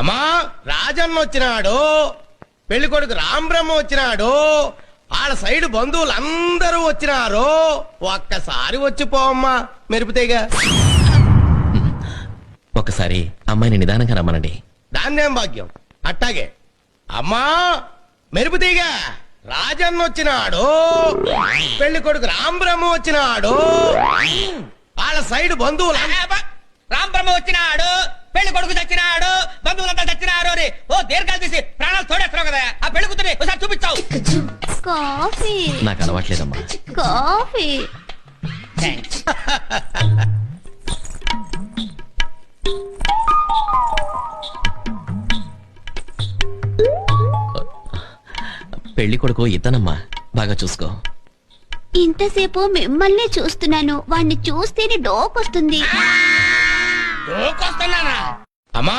అమ్మా రాజన్న వచ్చినాడు, పెళ్లి కొడుకు రాంబ్రహ్మ వచ్చినాడు, వాళ్ళ సైడ్ బంధువులందరూ వచ్చినారు. ఒక్కసారి వచ్చిపోమ్మా మెరుపుతేగా. ఒకసారి అమ్మాయిని నిదానంగా రమ్మనండి. దాన్నేం భాగ్యం, అట్టాగే. అమ్మా మెరుపుతీగా రాజన్న వచ్చినాడు, పెళ్లి కొడుకు రాంబ్రహ్మ వచ్చినాడు, వాళ్ళ సైడ్ బంధువులు. రాంబ్రహ్మ వచ్చినాడు, పెళ్లి కొడుకు చచ్చినాడు, బంధువులంతా చచ్చినారు అని ఓ దీర్ఘాలు తీసి ప్రాణాలు తోడేస్తున్నావు కదా. ఆ పెళ్లి కూతురి ఒకసారి చూపించావు. కాఫీ. నాకు అలవాట్లేదమ్మా. కాఫీ. పెళ్లి కొడుకు ఇతనమ్మా, బాగా చూసుకో. ఇంతసేపు మిమ్మల్ని చూస్తున్నాను, వాణ్ణి చూస్తేనే డోకొస్తుంది. వస్తున్నానా అమ్మా